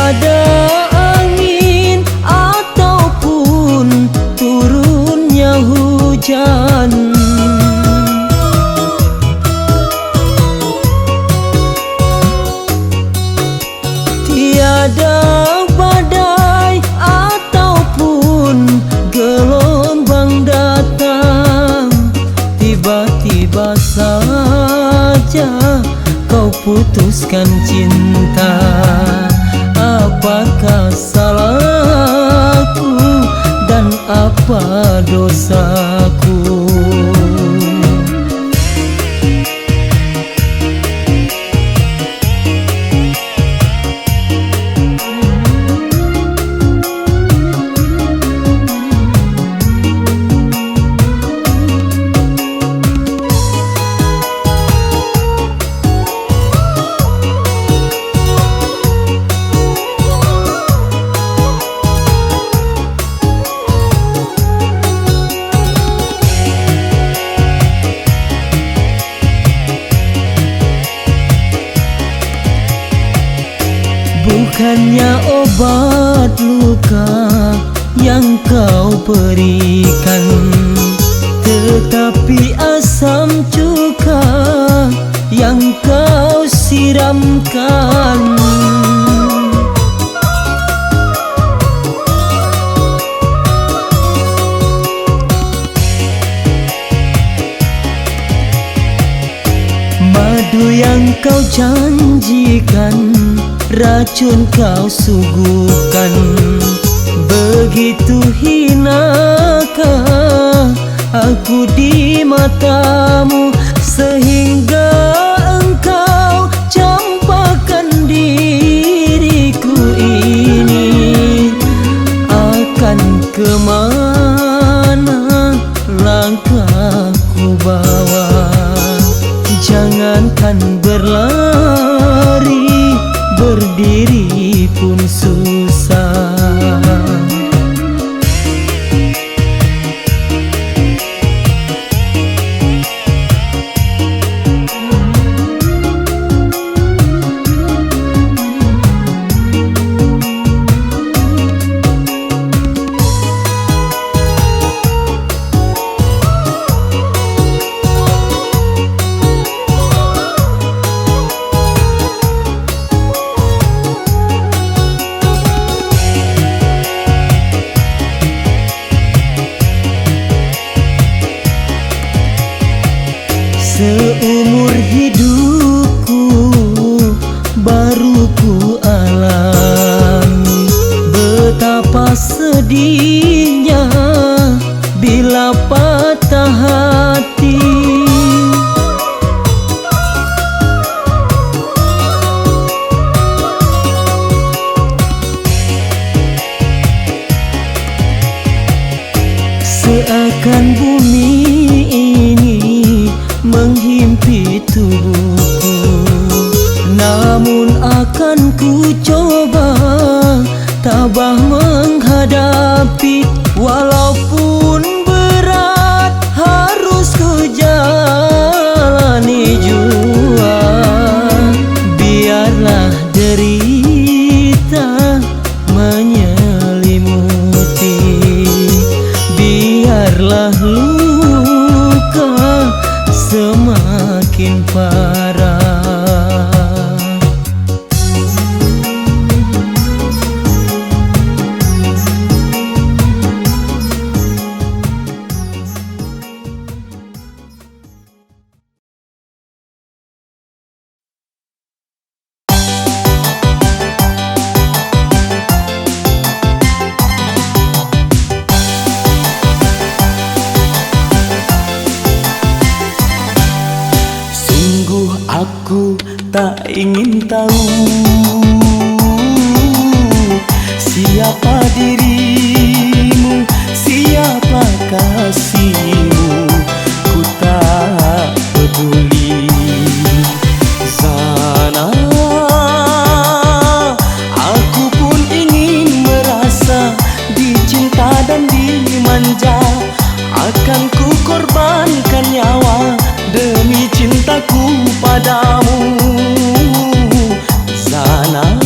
Tiada angin ataupun turunnya hujan, tiada badai ataupun gelombang datang. Tiba-tiba saja kau putuskan cinta. Apakah salahku dan apa dosaku? Bukannya obat luka yang kau berikan, tetapi asam cuka yang kau siramkan. Madu yang kau janjikan, racun kau suguhkan. Begitu hinakah aku di matamu, sehingga engkau campakkan diriku ini. Akan kemana langkahku bawa? Jangankan berlari, berdiri pun susah. Seumur hidupku baru ku alami betapa sedihnya bila patah hati. Seakan bumi ini menghimpit tubuhku, namun akan ku coba tabah menghadapi. Walaupun berat harus ku jalani jua. Biarlah derita menyelimuti, biarlah luka semakin parah. Aku tak ingin tahu siapa dirimu, siapa kasihmu. Ku tak peduli. Sana aku pun ingin merasa dicinta dan dimanja. Akan ku korbankan nyawa demi cintaku padamu. Sana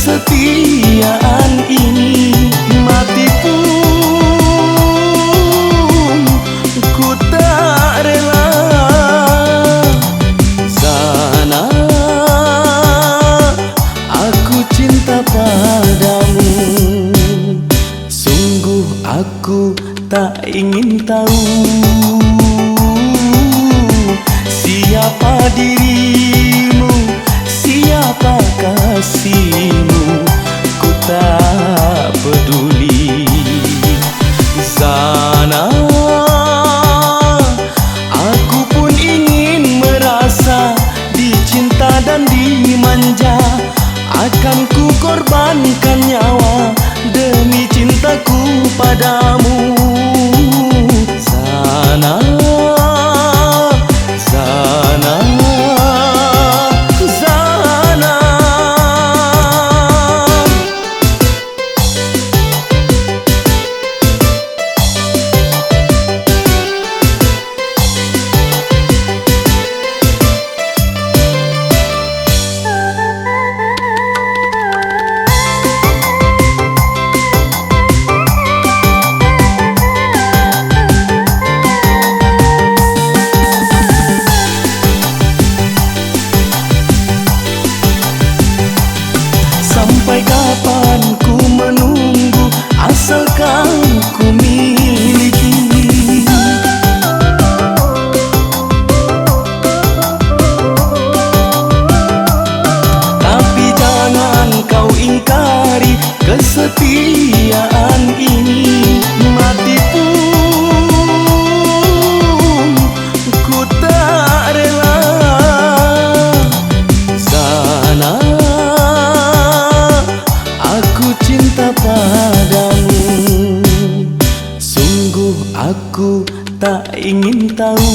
kesetiaan ini. Mati pun ku tak rela. Zana, aku cinta padamu. Sungguh aku tak ingin tahu siapa dirimu, siapa kasihmu. Ku tak peduli. Zana, aku pun ingin merasa dicinta dan dimanja. Akan ku korbankan nyawa demi cintaku padamu. Zana, Zana, Zana. Sampai kapan ku menunggu, asalkan ku miliki. Tapi jangan kau ingkari kesetiaan ini. Mati pun ku tak rela. Zana, aku cinta padamu. Sungguh aku tak ingin tahu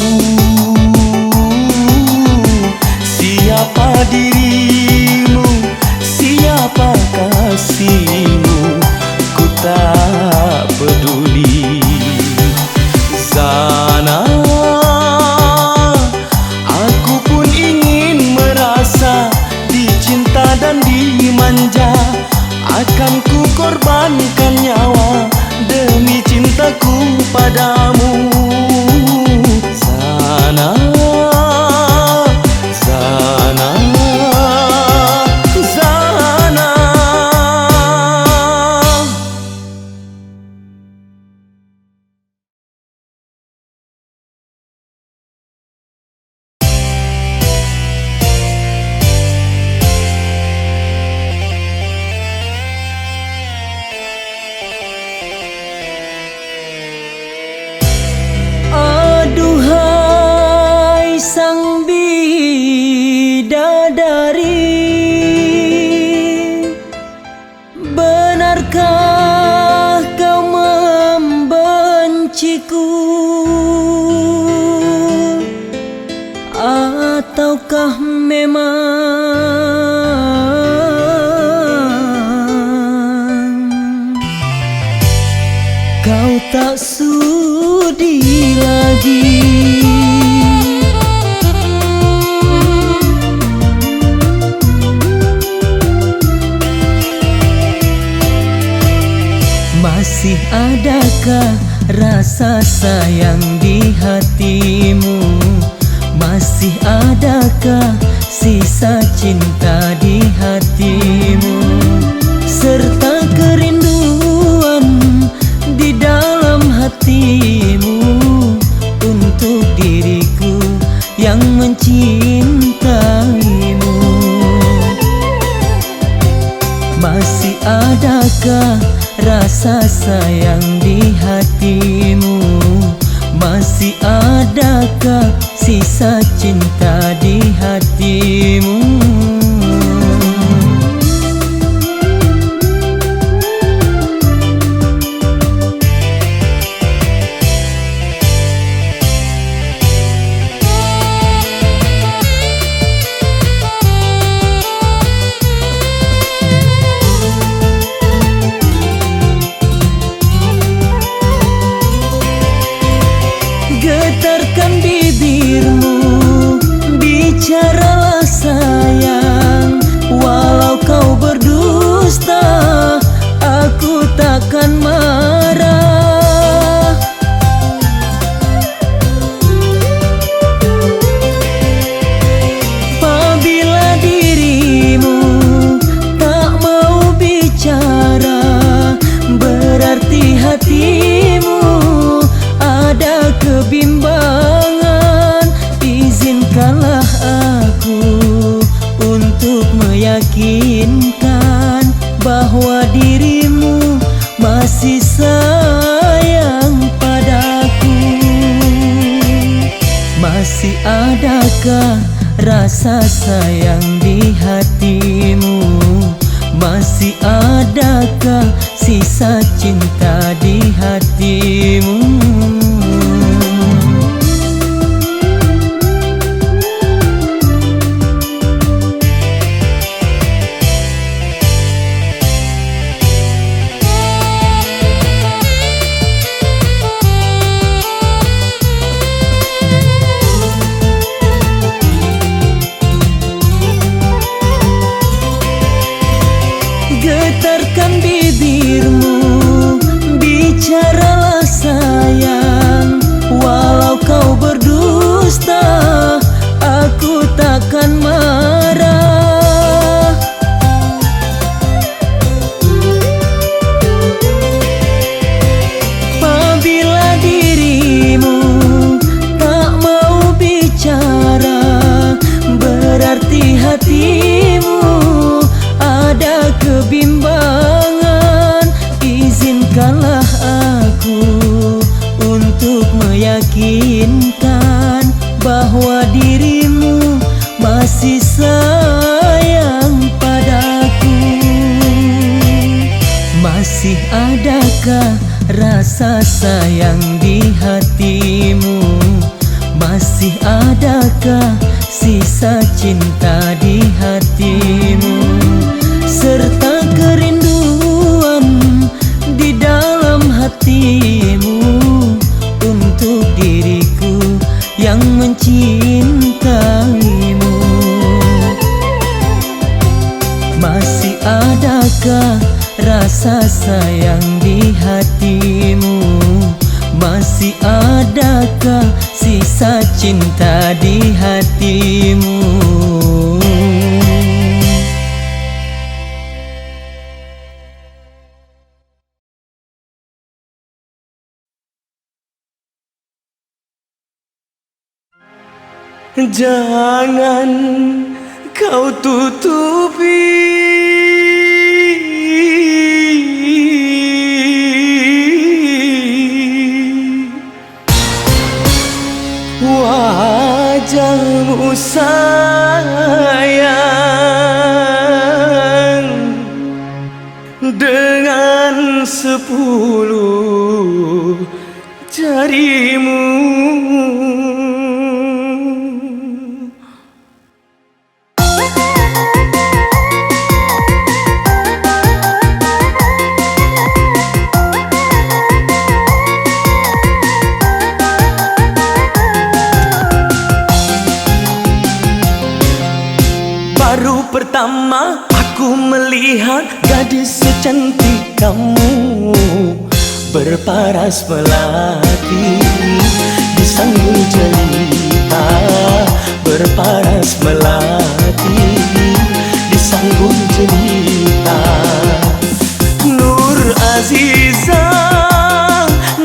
siapa dirimu, siapa kasihmu. Ku tak peduli. Zana, aku pun ingin merasa dicinta dan dimanja. Akan ku korbankan nyawa demi cintaku padamu. Zana, Zana, Zana. Aduhai sang bidadari, benarkah kau membenciku, ataukah memang kau tak sudi lagi? Masih adakah rasa sayang di hatimu? Masih adakah sisa cinta di hatimu? Serta kerinduan di dalam hatimu untuk diriku yang mencintaimu. Masih adakah rasa sayang di hatimu? Masih adakah sisa cinta di hatimu? Getarkan bibirmu, bicaralah sayang. adakah rasa sayang di hatimu? Masih adakah sisa cinta di hatimu? Getarkan bibirmu, bicaralah sayang. Walau kau berdusta, aku takkan marah. Apabila dirimu tak mau bicara, berarti hatimu ada kebimbangan. Izinkanlah aku untuk meyakinkan bahwa dirimu masih sayang padaku. Masih adakah rasa sayang di hatimu? Masih adakah sisa cinta di hatimu? Serta kerinduan di dalam hatimu untuk diriku yang mencintaimu. Masih adakah rasa sayang di hatimu? Masih adakah sisa cinta di hatimu? Jangan kau tutupi wajahmu sayang dengan 10 jarimu. Baru pertama aku melihat gadis secantik kamu, berparas melati di sanggul jelita, berparas melati di sanggul jelita. Nur Aziza,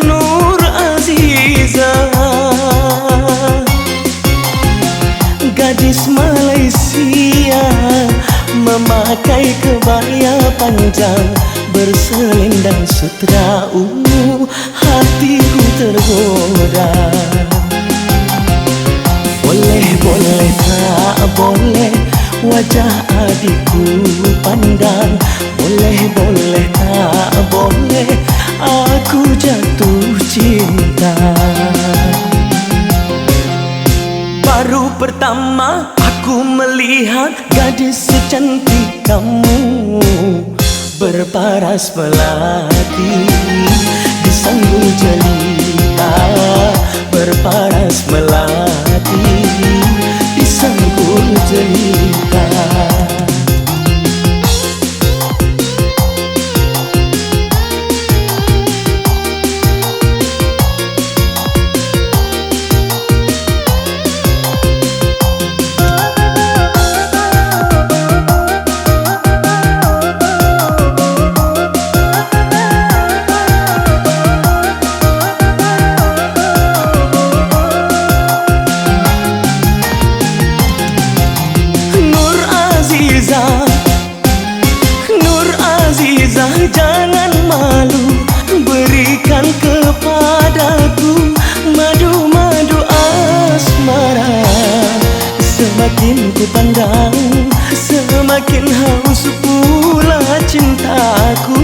Nur Aziza, gadis Malaysia, memakai kebaya panjang, berselendang sutra ungu, hatiku tergoda. Boleh, boleh, tak boleh wajah adikku pandang. Boleh, boleh, tak boleh aku jatuh cinta. Baru pertama aku melihat gadis secantik kamu, berparas melati di sanggul jelita, berparas melati di sanggul jelita. pandang, semakin haus pula cintaku.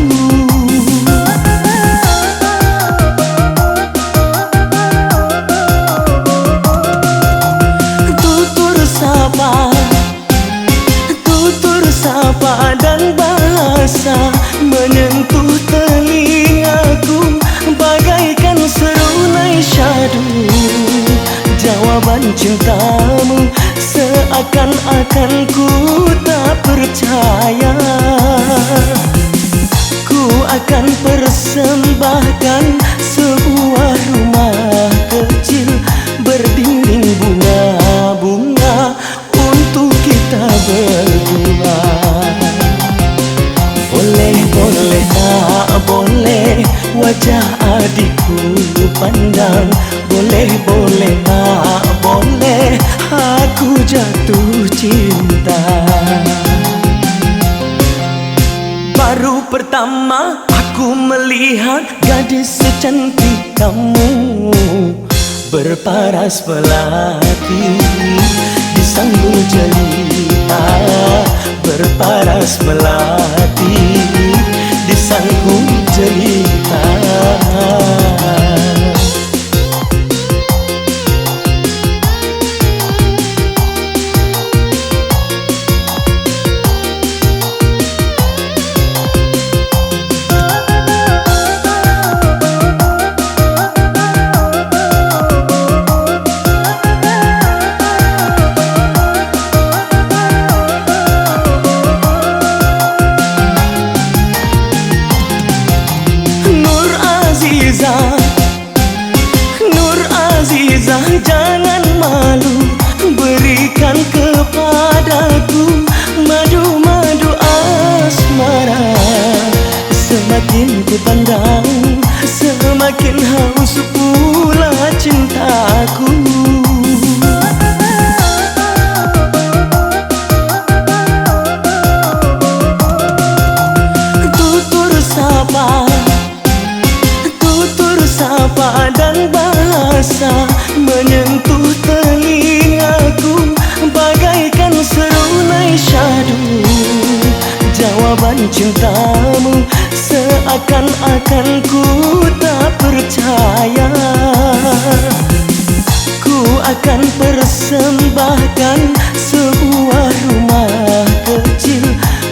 Tutur sapa dan bahasa menyentuh telingaku bagaikan serunai syadu. Jawaban cintamu seakan-akan ku tak percaya. Ku akan persembahkan sebuah rumah kecil berdinding bunga-bunga untuk kita berdua. Boleh, boleh, tak boleh wajah adikku pandang. Boleh, boleh, tak boleh aku jatuh cinta. Baru pertama aku melihat gadis secantik kamu, berparas melati disanggul jelita. Berparas melati disanggul jelita. Nur Azizah, jangan malu, berikan kepadaku madu-madu asmara. Semakin ku pandang, semakin haus pula cintaku. Tutur sapa dan bahasa menyentuh telingaku bagaikan serunai syadu. Jawaban cintamu seakan-akan ku tak percaya. Ku akan persembahkan sebuah rumah kecil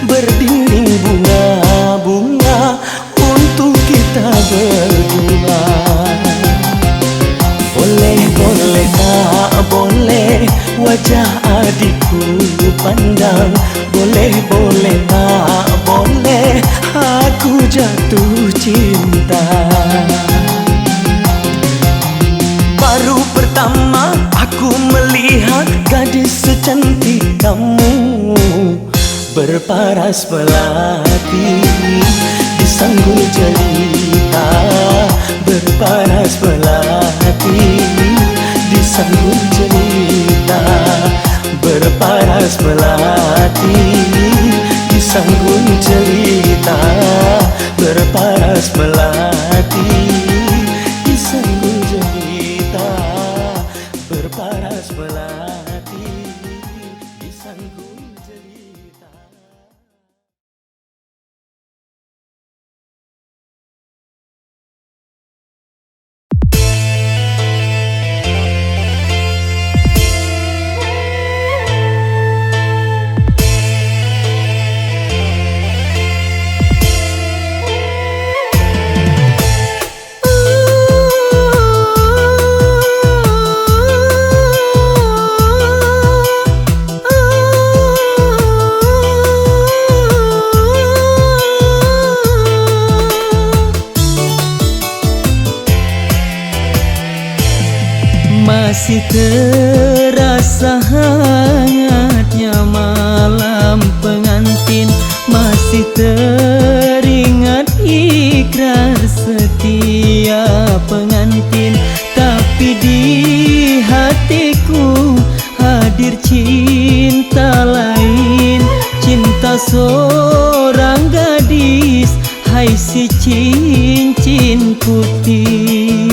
berdinding bunga-bunga untuk kita berdua. Boleh, boleh, tak boleh wajah adikku pandang. Boleh, boleh, tak boleh aku jatuh cinta. Baru pertama aku melihat gadis secantik kamu, berparas melati disanggul jelita. Berparas melati disanggul jelita. Berparas melati disanggul jelita. Berparas melati disanggul jelita. Berparas melati disanggul jelita. Masih terasa hangatnya malam pengantin, masih teringat ikrar setia pengantin. Tapi di hatiku hadir cinta lain, cinta seorang gadis, hai si cincin putih.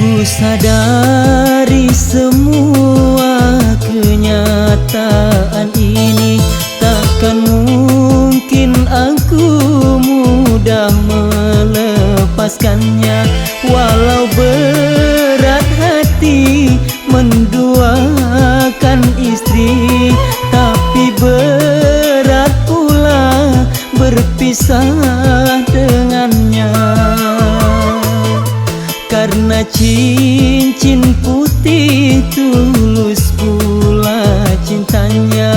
Ku sadari semua kenyataan ini, takkan mungkin aku mudah melepaskannya. Walau berat hati menduakan istri, tapi berat pula berpisah dengannya. Karena cincin putih tulus pula cintanya.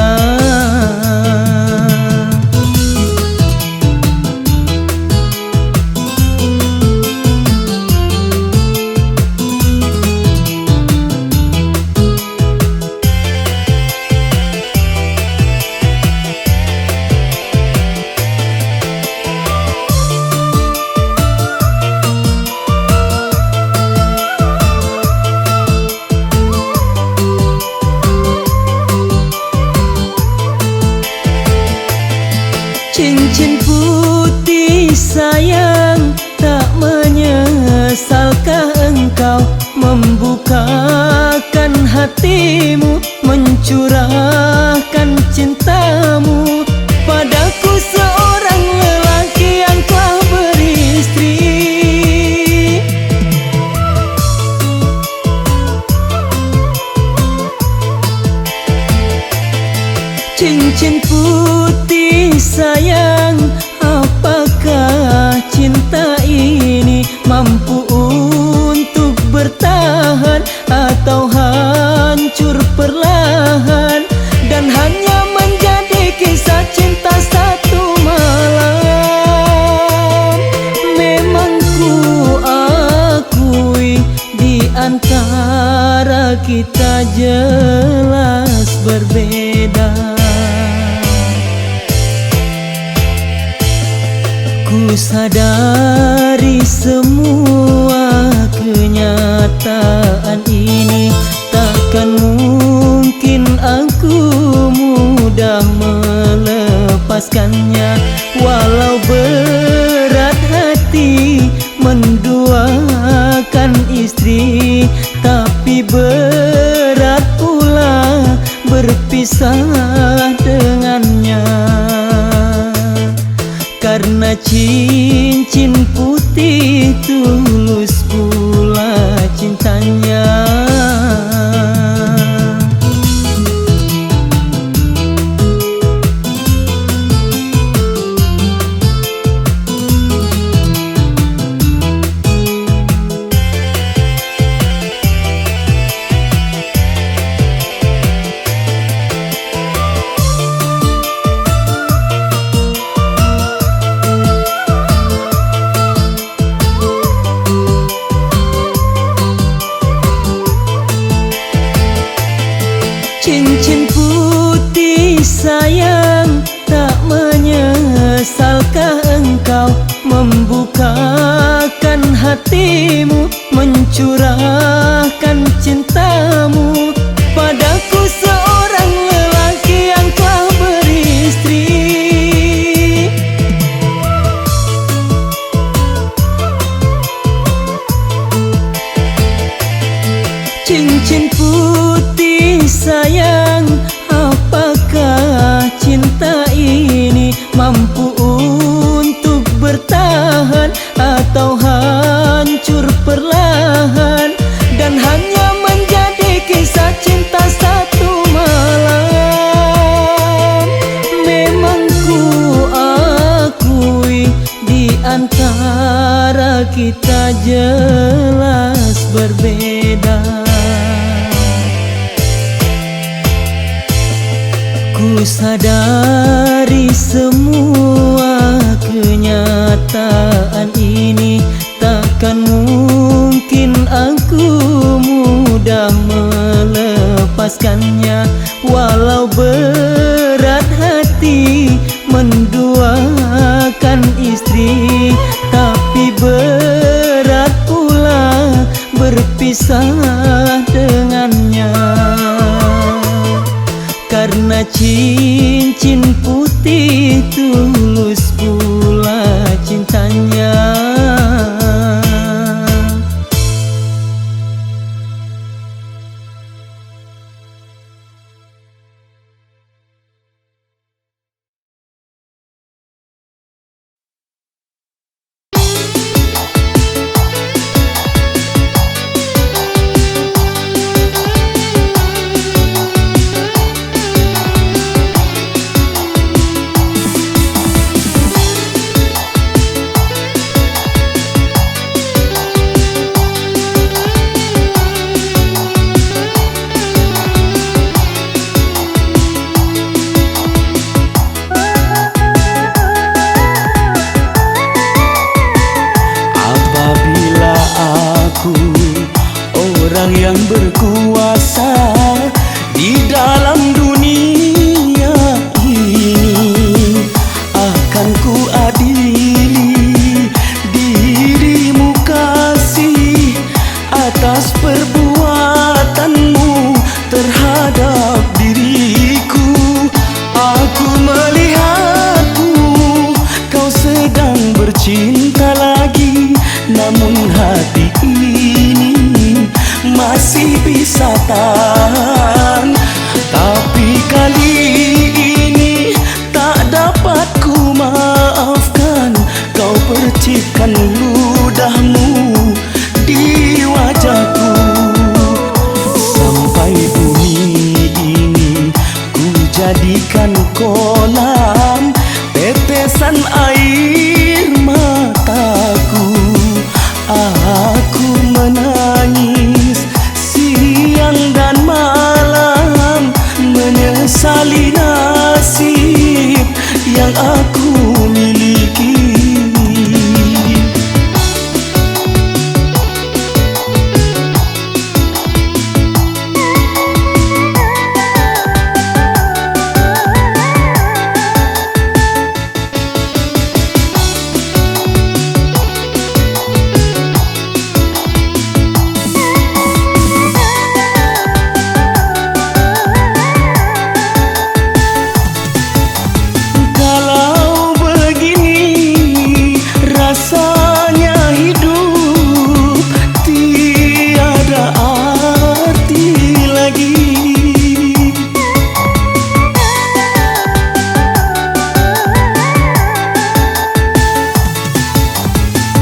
Cincin putih sayang, tak menyesalkah engkau membukakan hatimu, mencurahkan cintamu padaku, seorang lelaki yang telah beristri. Cincin putih sayang, apakah cinta ini mampu untuk bertahan atau hancur perlahan dan hanya menjadi kisah cinta satu malam? Memang ku akui di antara kita jelas berbeda. Ku sadari semua kenyataan ini, takkan mungkin aku mudah melepaskannya. Walau berat hati menduakan istri, tapi berat pula berpisah dengannya. Karena cincin putih tulus pula cintanya. Cincin putih sayang, tak menyesalkah engkau membukakan hatimu, mencurahkan cintamu padaku, seorang lelaki yang telah beristri. Cincin putih sayang, apakah cinta ini mampu untuk bertahan atau hancur perlahan dan hanya menjadi kisah cinta satu malam? Memang ku akui di antara kita jelas berbeda. Ku sadari semua kenyataan ini, takkan mungkin aku mudah melepaskannya. Walau berat hati menduakan istri, tapi berat pula berpisah dengannya. Karena cincin putih tulus pula cintanya. orang yang berkuasa di dalam dunia ini. Akan ku adili dirimu kasih atas perbuatanmu terhadap diriku. Aku melihatmu, kau sedang bercinta lagi, namun hati ini masih bisa tahan. Tapi kali ini tak dapat ku maafkan, kau percikkan ludahmu di wajahku. Sampai bumi ini ku jadikan kolam tetesan air mataku. Aku menangis siang dan malam, menyesali nasib yang aku miliki. Rasanya hidup tiada arti lagi.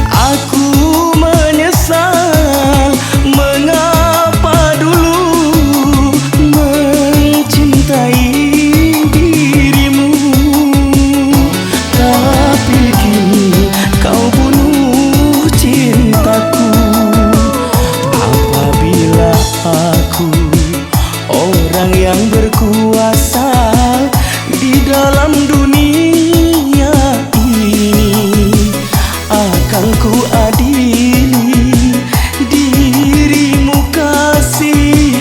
Aku menyesal mengapa dulu mencintai dirimu. Tapi kini kau bunuh cintaku. Apabila aku orang yang berkuasa di dalam dunia ini, akan ku adili dirimu kasih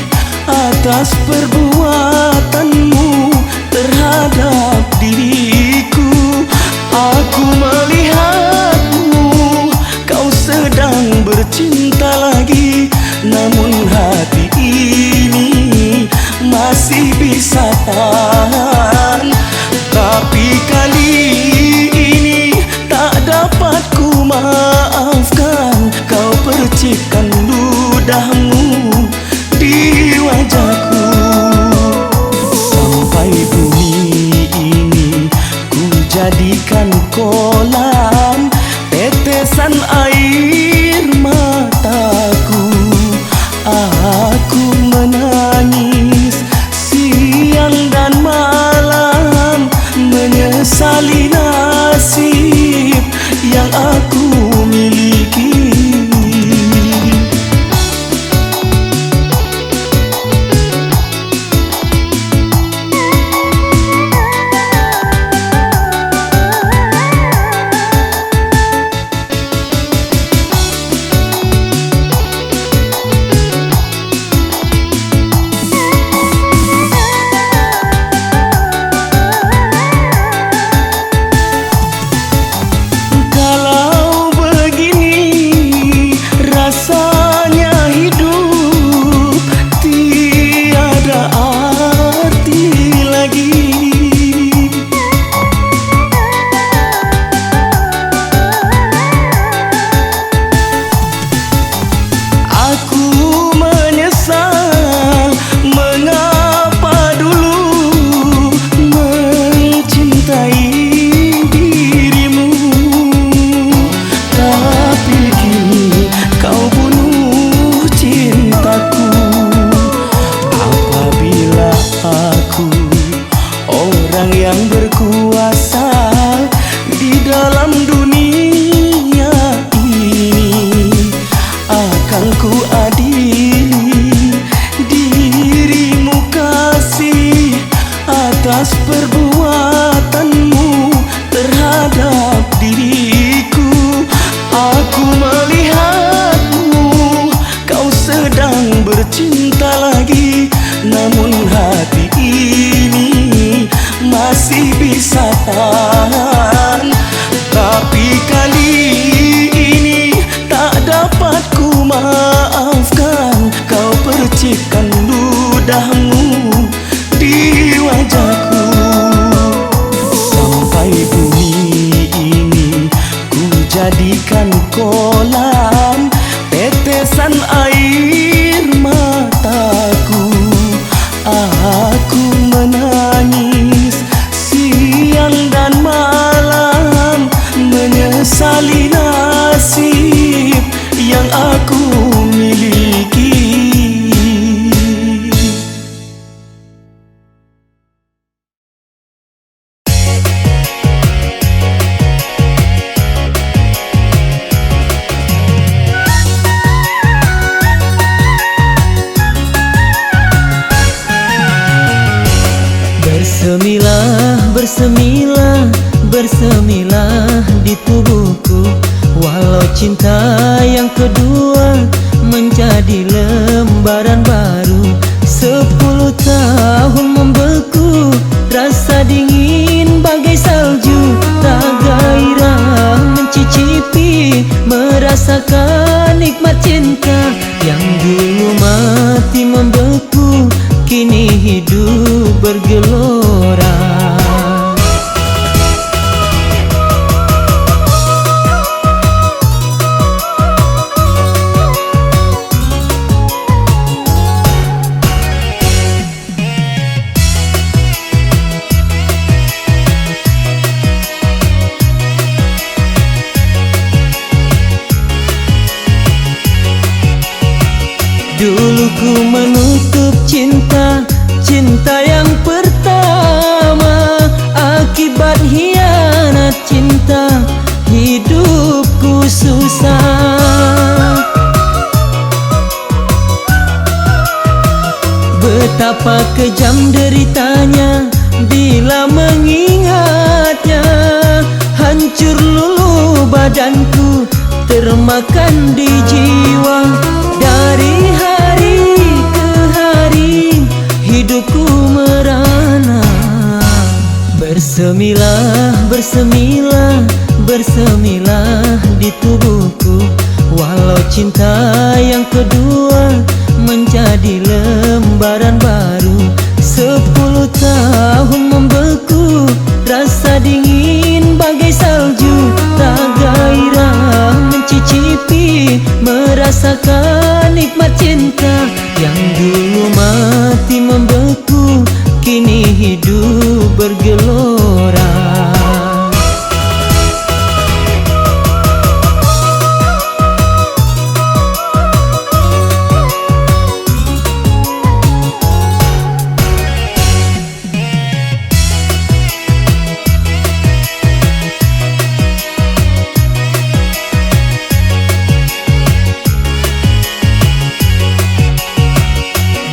atas perbuatanmu terhadap diriku. Aku melihatmu, kau sedang bercinta lagi, namun hati ini masih bisa tahan. Tapi kali ini tak dapat ku maafkan, kau percikkan ludahmu di wajahku. Sampai bumi ini ku jadikan kolam tetesan air mataku. Aku menangis siang dan malam, menyesali nasib yang aku miliki. dapat ku maafkan, kau percikkan ludahmu di wajahku. Sampai bumi ini ku jadikan kolam tetesan air mataku. Aku menangis siang dan malam, menyesali nasib yang aku miliki. Bersemilah, bersemilah, bersemilah di tubuhku. Walau cinta yang kedua menjadi lembaran baru. 10 tahun membeku, rasa dingin bagai salju. Tak gairah mencicipi, merasakan nikmat cinta. Yang dulu mati membeku, kini hidup bergelora. Dulu ku menutup cinta, cinta yang pertama. Akibat hianat cinta, hidupku susah. Betapa kejam deritanya bila mengingatnya. Hancur luluh badanku, termakan di jiwa. Dari hari ke hari hidupku merana. Bersemilah, bersemilah, bersemilah di tubuhku. Walau cinta yang kedua menjadi lembaran baru. 10 tahun membeku, rasa dingin bagai salju. Tak gairah mencicipi, merasakan nikmat cinta. Yang dulu mati membeku, kini hidup bergelora.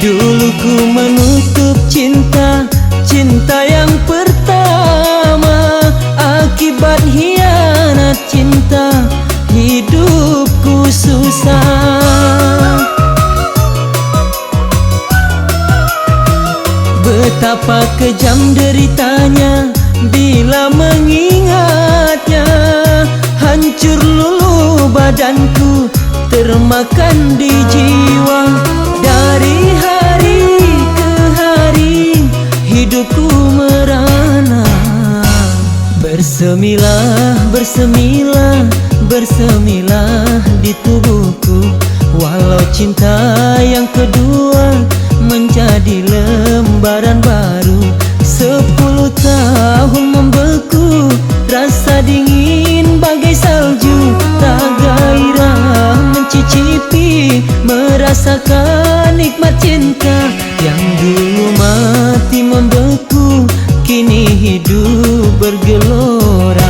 Dulu ku menutup cinta, cinta yang pertama. Akibat hianat cinta, hidupku susah. Betapa kejam deritanya bila mengingatnya. Hancur luluh badanku, termakan di jiwa. Dari hari ke hari hidupku merana. Bersemilah, bersemilah, bersemilah di tubuhku. Walau cinta yang kedua menjadi lembaran baru. 10 tahun membeku, rasa dingin bagai salju. Tak gairah mencicipi, merasakan nikmat cinta. Yang dulu mati membeku, kini hidup bergelora.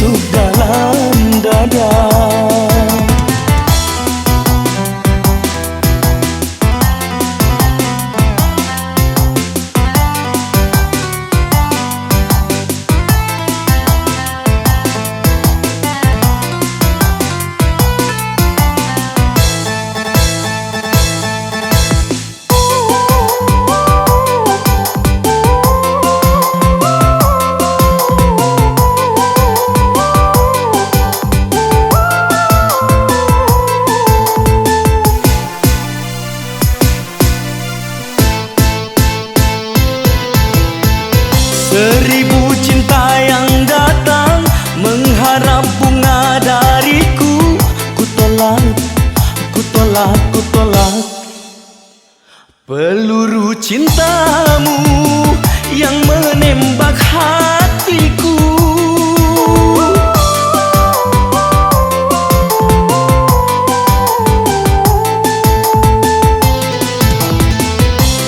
masuk dalam dada. Seribu cinta yang datang mengharap bunga dariku. Ku tolak, ku tolak, ku tolak peluru cintamu yang menembak hatiku.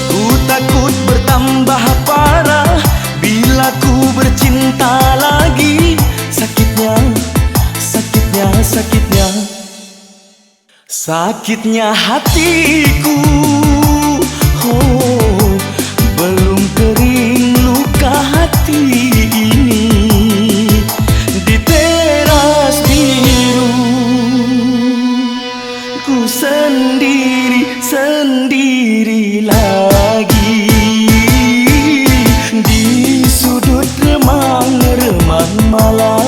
Ku takut bertambah parah bila ku bercinta lagi. Sakitnya, sakitnya, sakitnya, sakitnya hatiku. Oh, belum kering luka hati ini di teras biru. Ku sendiri, sendiri lagi di sudut remang-remang malam.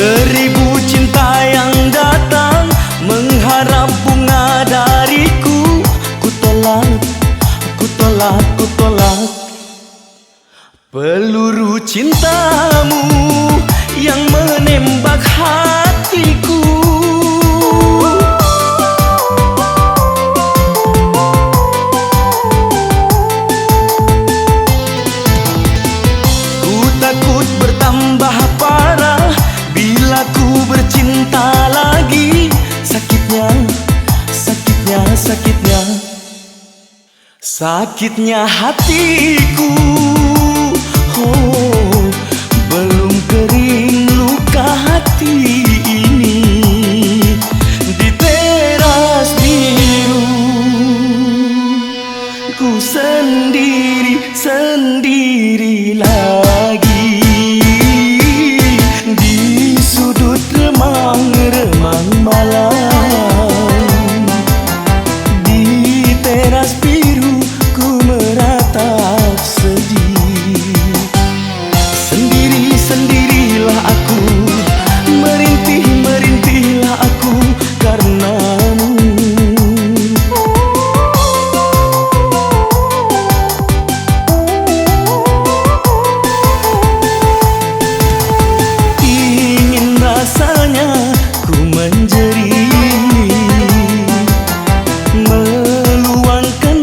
Seribu cinta yang datang mengharap bunga dariku. Ku tolak, ku tolak, ku tolak peluru cintamu yang menembak hatiku. Ku takut bertambah parah bila ku bercinta lagi. Sakitnya, sakitnya, sakitnya, sakitnya hatiku. Oh, belum kering luka hati ini di teras biru. Ku sendiri, sendiri lagi di sudut remang-remang malam. Di teras biru ku meratap sedih. Sendiri-sendirilah aku, merintih-merintihlah aku karenamu. Ingin rasanya ku menjerit, meluangkan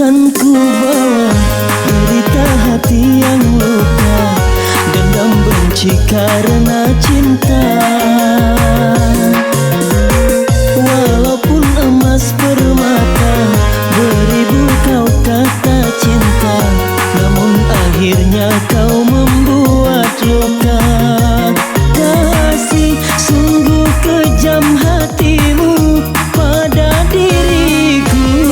Takkan ku bawa derita hati yang luka, dendam benci karena cinta. Walaupun emas permata, beribu kau kata cinta, namun akhirnya kau membuat luka. Kasih, sungguh kejam hatimu pada diriku.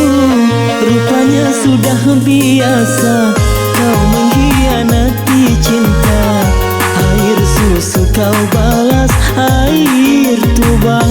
Rupanya sudah biasa kau mengkhianati cinta. Air susu kau balas air tuba.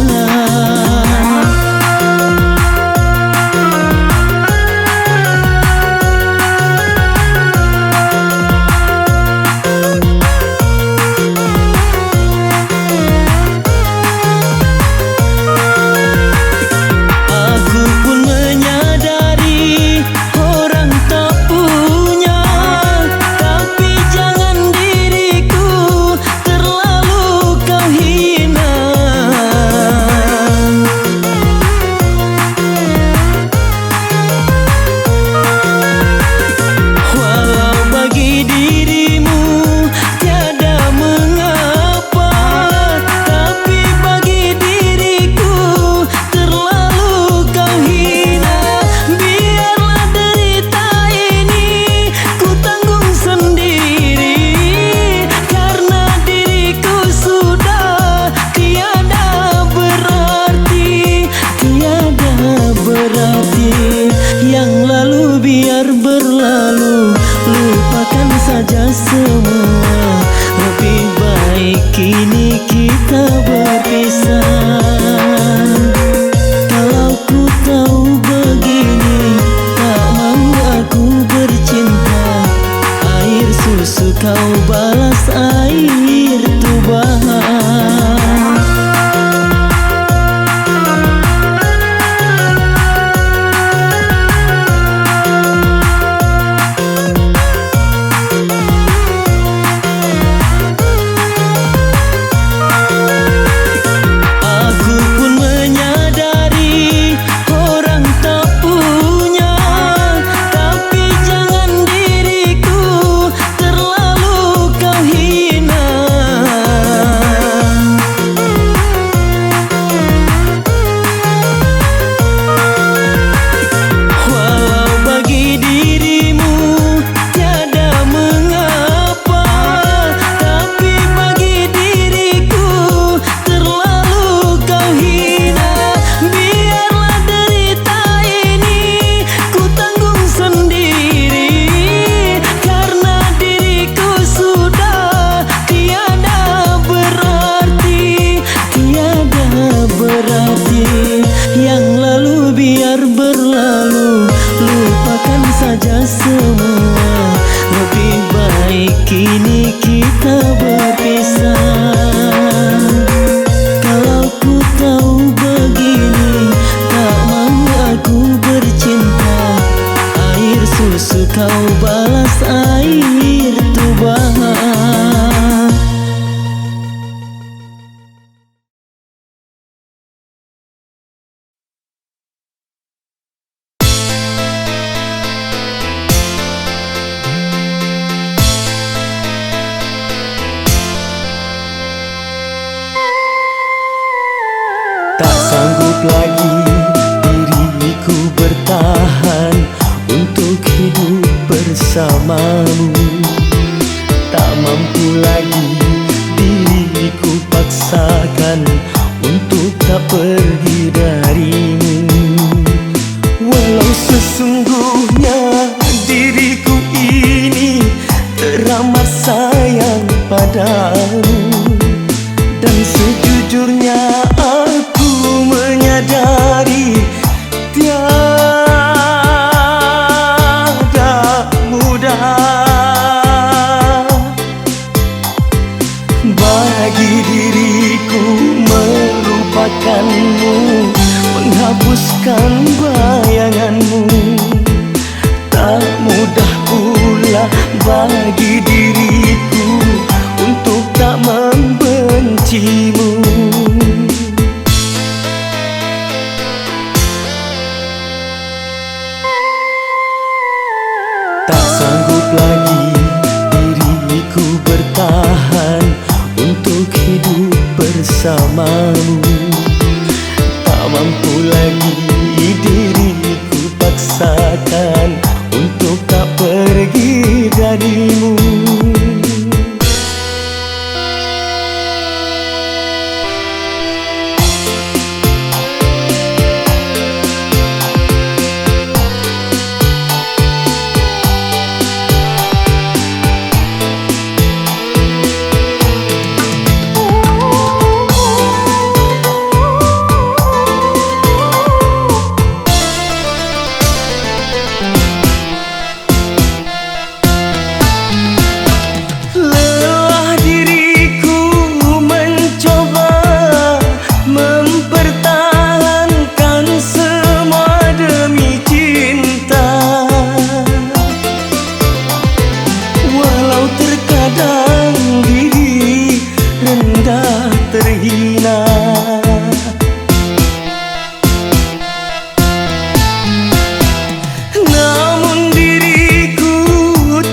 Semua lebih baik kini kita berpisah. Kalau ku tahu begini, tak mau aku bercinta. Air susu kau balas air tuba. Semua lebih baik kini kita berpisah. Kalau ku tahu begini, tak mau aku bercinta. Air susu kau balas air tuba. Tak sanggup lagi diriku bertahan untuk hidup bersamamu. Tak mampu lagi diriku paksakan untuk tak pergi darimu. Walau sesungguhnya diriku ini teramat sayang padamu, dan sejujurnya aku menyadari tiada mudah bagi diriku melupakanmu, menghapuskan bayanganmu. Tak untuk hidup bersamamu. Tak mampu lagi diriku paksakan untuk tak pergi darimu. Terhina, namun diriku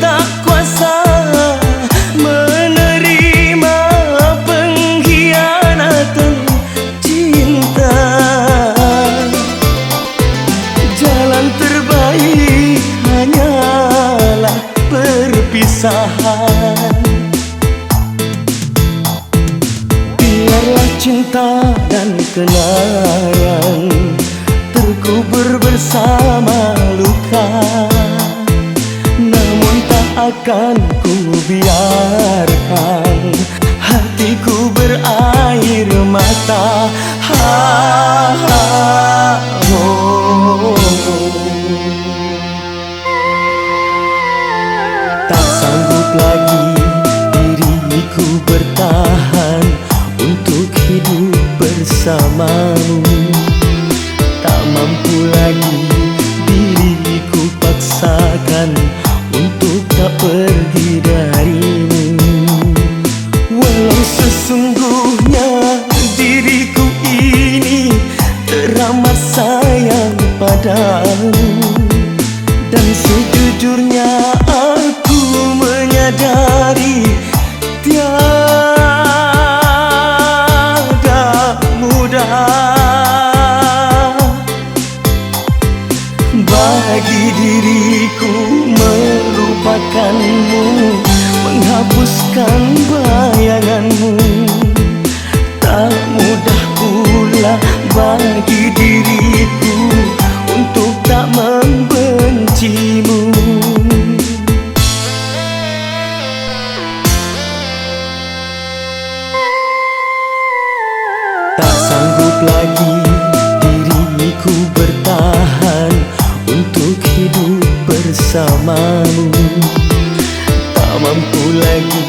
tak kuasa menerima pengkhianatan cinta. Jalan terbaik hanyalah perpisahan. Biarlah cinta dan kenangan terkubur bersama luka, namun tak akan ku biarkan hatiku berair mata. Tak sanggup lagi diriku bertahan untuk hidup bersamamu. Tak mampu lagi diriku paksakan untuk tak pergi darimu. Walau sesungguhnya diriku ini teramat sayang padamu, dan sejujurnya aku menyadari bagi diriku melupakanmu, menghapuskan bayanganmu. Tak mudah pula bagi diriku untuk tak membencimu. Tak sanggup lagi diriku bertahan untuk hidup bersamamu. Tak mampu lagi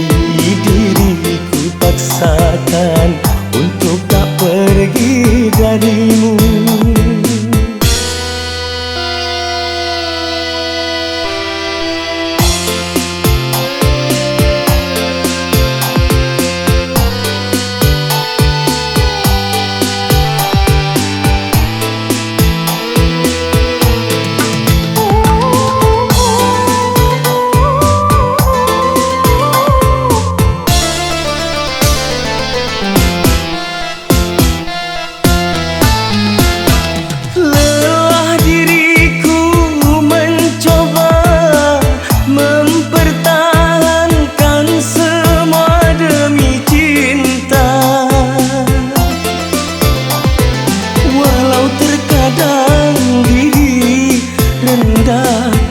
diriku paksakan untuk tak pergi darimu.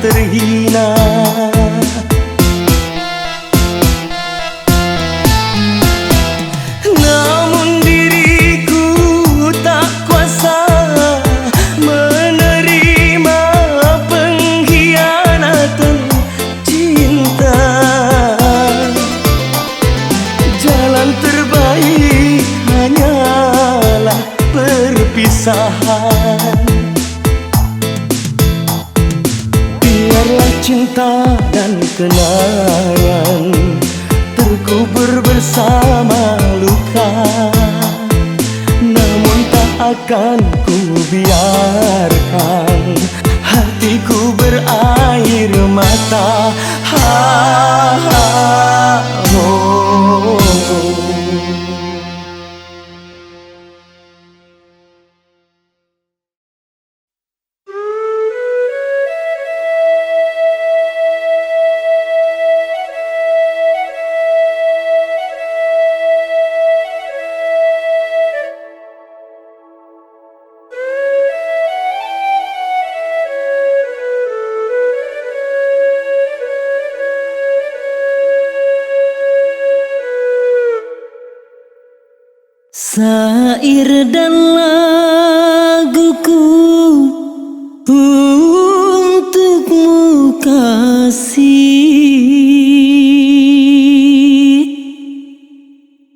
Terhina, namun diriku tak kuasa menerima pengkhianatan cinta. Jalan terbaik hanyalah perpisahan. Biarlah cinta dan kenangan terkubur bersama luka, namun tak akan ku biarkan hatiku berair mata. Syair dan laguku untukmu kasih,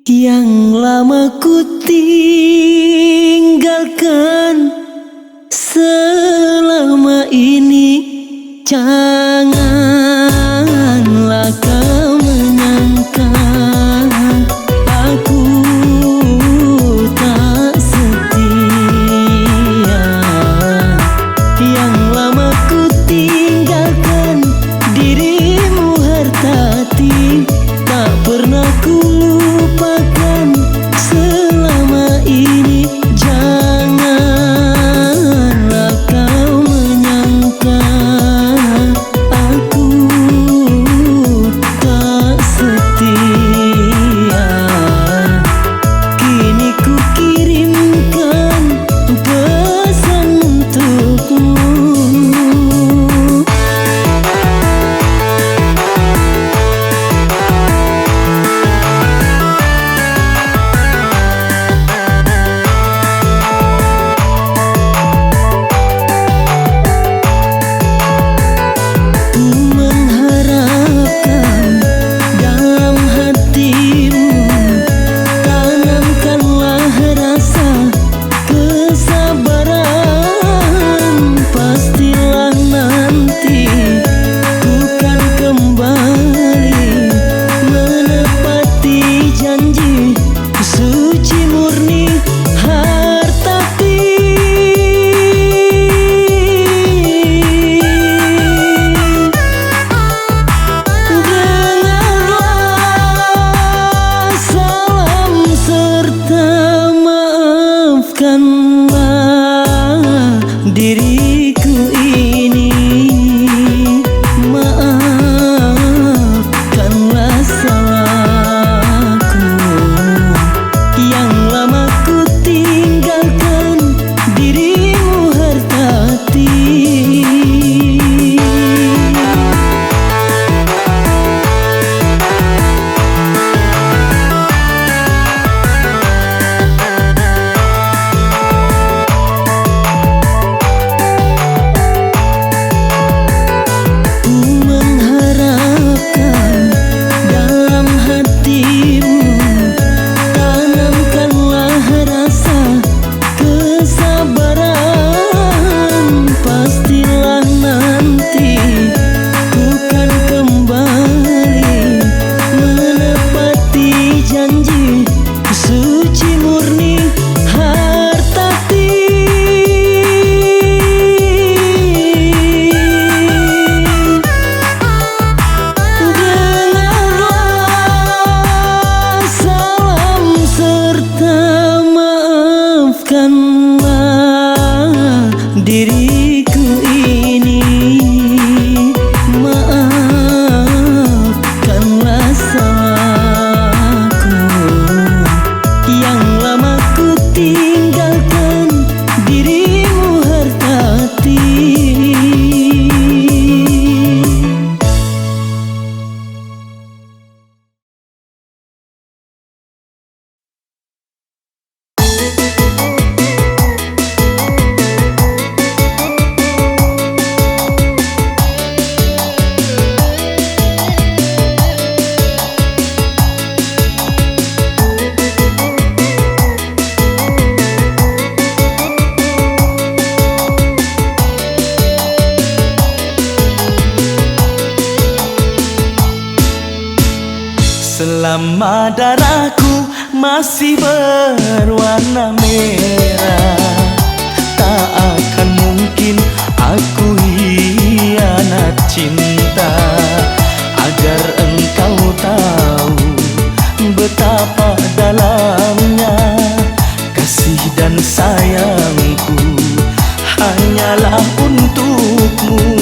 yang lama ku tinggalkan selama ini. Janganlah kau menyangka aku tak setia. Yang lama ku tinggalkan dirimu hartati, tak pernah ku lupakan selama ini. Janganlah kau menyangka aku tak setia. Kini ku kirimkan pesan untukmu. Ku mengharapkan dalam hatimu, tanamkanlah rasa kesabaran. Pastilah nanti ku kan kembali menepati janji suci murni hartati. Dengarlah salam serta maafkanlah diriku ini. Maafkanlah salahku, yang lama ku tinggalkan dirimu hartati. Ku mengharapkan dalam hatimu, tanamkanlah rasa kesabaran. Pastilah nanti ku kan kembali menepati janji suci murni hartati. Dengarlah salam serta maafkanlah diriku ini. Maafkanlah salahku, yang lama ku tinggalkan dirimu hartati. Selama darahku masih berwarna merah, tak akan mungkin aku hianat cinta. Agar engkau tahu betapa dalamnya kasih dan sayangku hanyalah untukmu.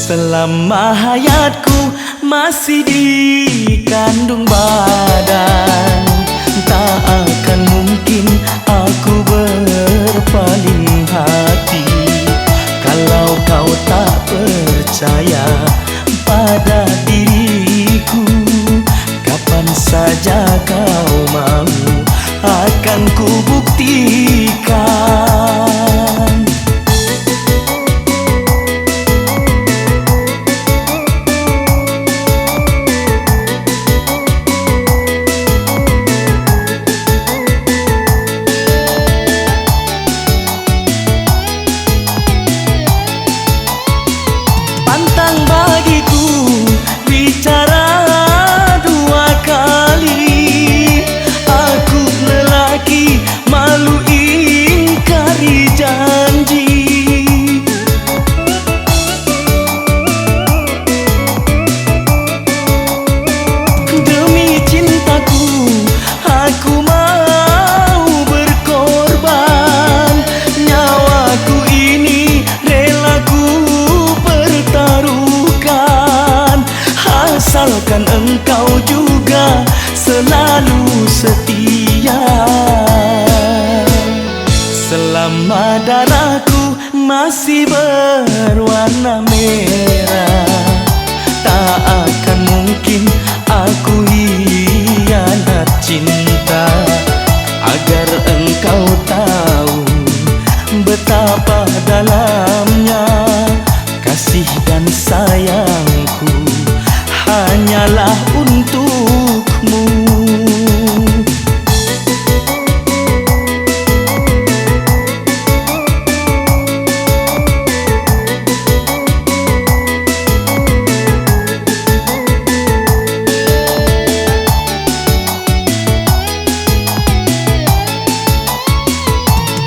Selama hayatku masih dikandung badan, tak akan mungkin aku berpaling hati. Kalau kau tak percaya, masih berwarna merah. Tak akan mungkin aku hianat cinta. Agar engkau tahu betapa dalamnya kasih dan sayangku hanyalah untukmu.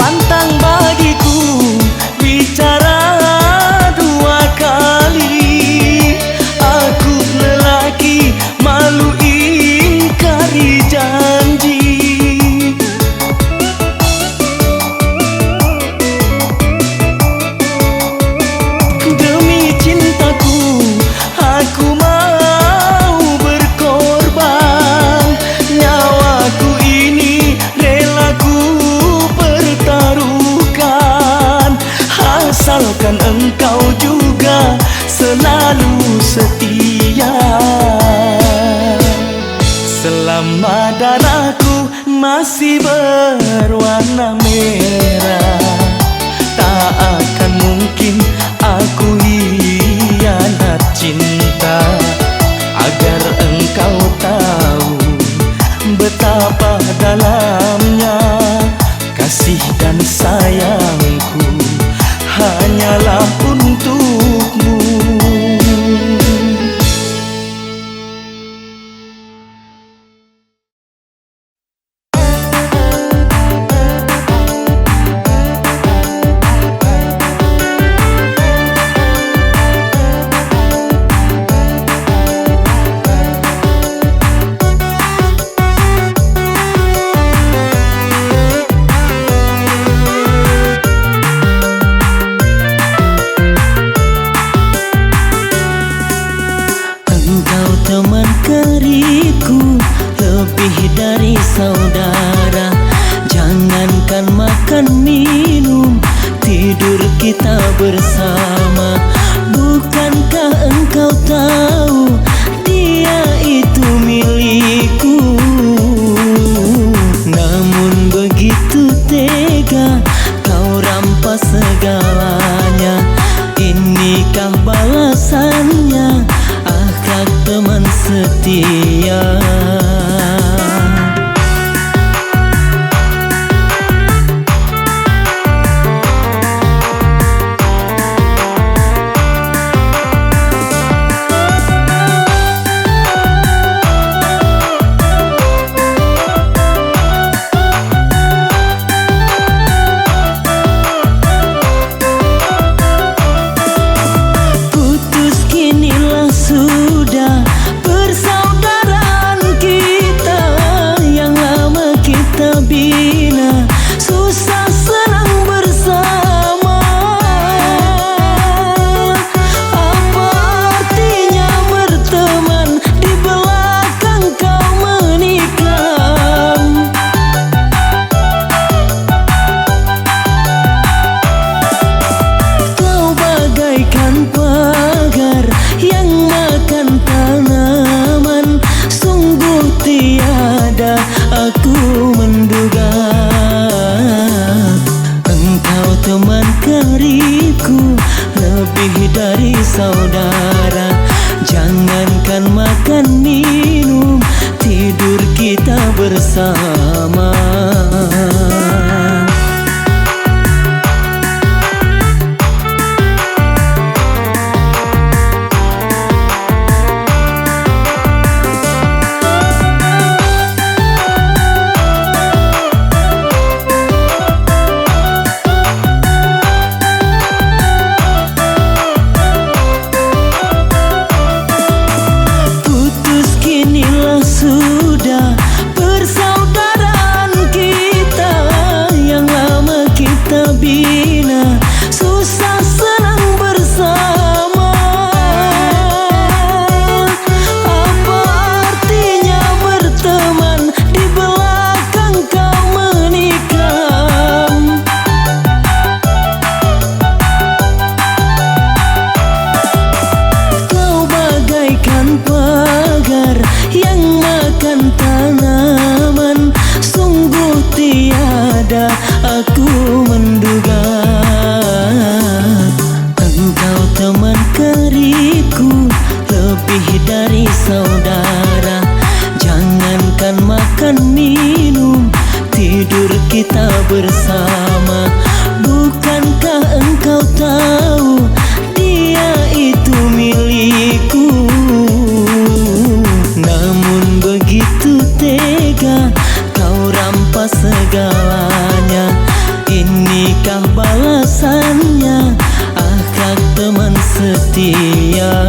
Pantang bagiku bicara dua kali. Aku lelaki malu ingkari janji. Demi cintaku aku mau berkorban. Nyawaku ini rela ku pertaruhkan, asalkan engkau juga selalu setia. Selama darahku masih berwarna merah, tak akan mungkin aku hianat cinta. Agar engkau tahu betapa dalamnya kasih dan sayangku hanyalah untukmu. Teman karibku lebih dari saudara. Jangankan makan minum, tidur kita bersama. Bukankah engkau tahu dia itu milikku? Namun begitu tega kau rampas segalanya. Inikah balasannya? Akak teman setia. Putus kinilah sudah, persaudaraan kita yang lama kita bina, susah senang bersama. Apa artinya berteman di belakang kau menikam? Kau bagaikan pagar yang makan tanaman. Sungguh tiada aku menduga engkau teman karibku lebih dari saudara. Jangankan makan minum, tidur kita bersama. Putus kinilah sudah, persaudaraan tega aku menduga engkau teman karibku, lebih dari saudara. Jangankan makan minum, tidur kita bersama. Bukankah engkau tahu dia itu milikku? Namun begitu tega kau rampas segalanya. Inikah balasannya, akak teman setia.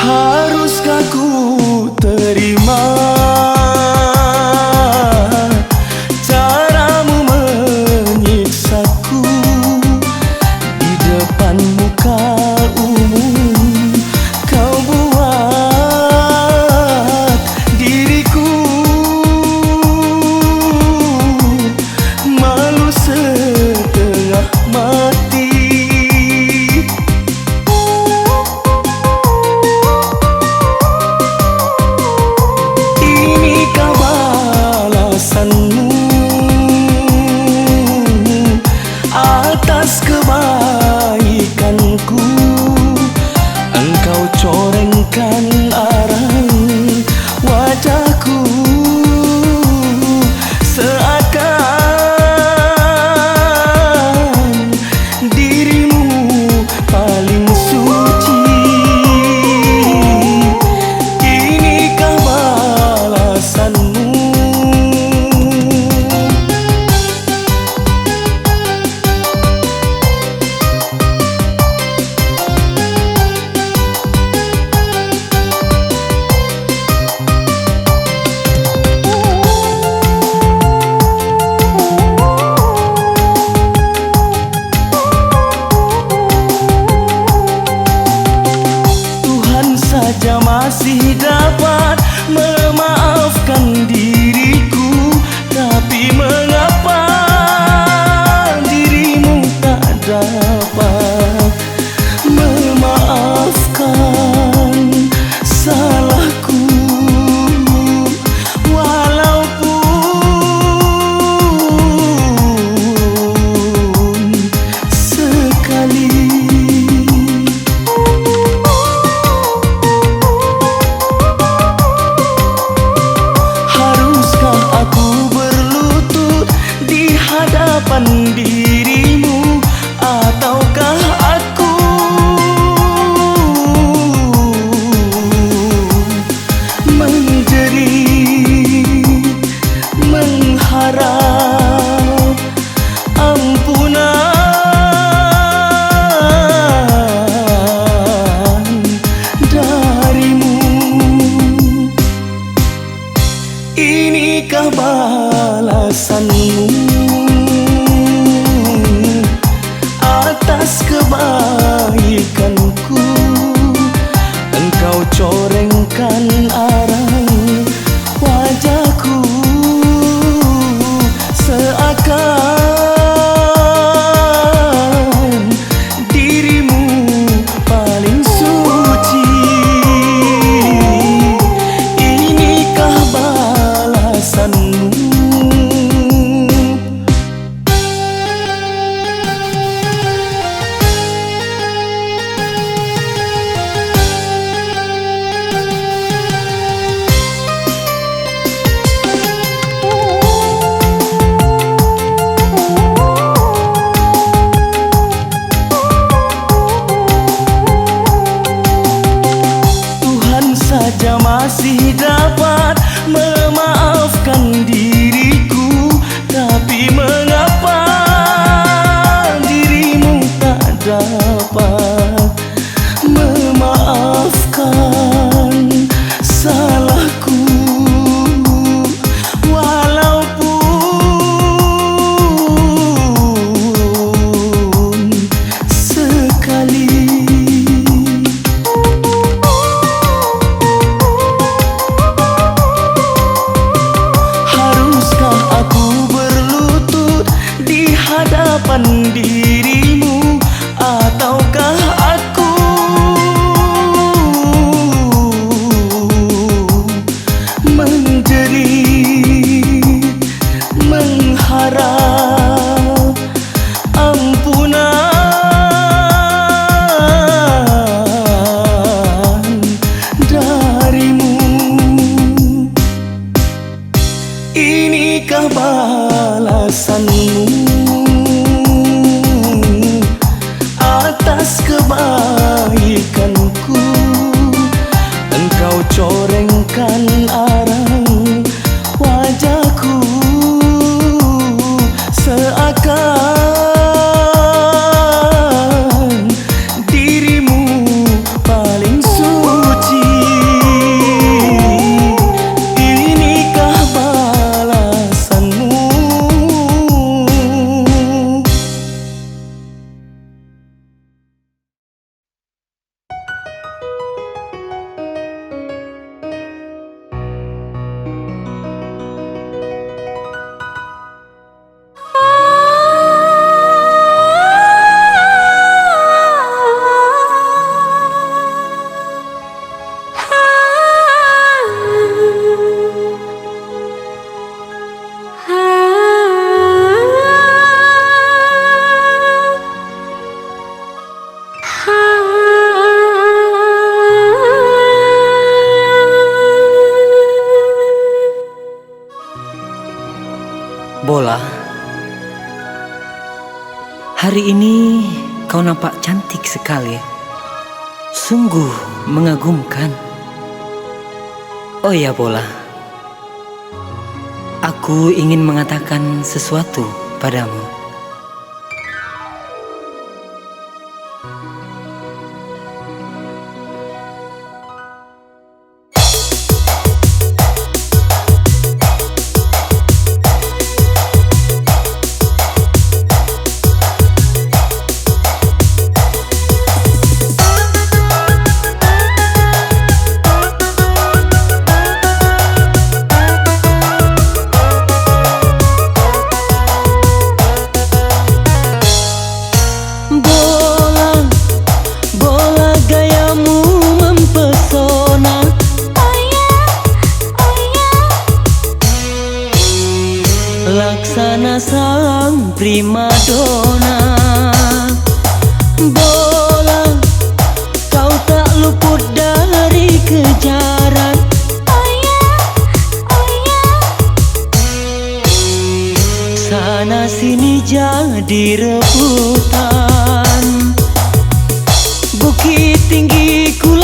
Haruskah ku terima caramu menyiksaku di depan muka umum? Kau buat diriku malu setengah mati. Atas kebaikanku engkau corengkan arang wajahku, seakan dirimu paling suci. Inikah balasanmu? Saja masih dapat memaafkan diriku, tapi mengapa dirimu tak dapat memaafkan salahku? Walaupun sekali. Aku berlutut di hadapan dirimu, ataukah aku menjerit mengharap ampunan darimu? Inikah balasanmu atas kebaikanku? Engkau corengkan arang wajahku, seakan dirimu paling suci. Inikah balasanmu? Inikah balasanmu atas kebaikanku? Engkau corengkan arang wajahku, seakan dirimu paling suci. Inikah balasanmu? Bola, hari ini kau nampak cantik sekali. Sungguh mengagumkan. Oh ya Bola, aku ingin mengatakan sesuatu padamu. Laksana sang primadona. Bola, kau tak luput dari kejaran. Sana sini jadi rebutan. Bukit tinggi ku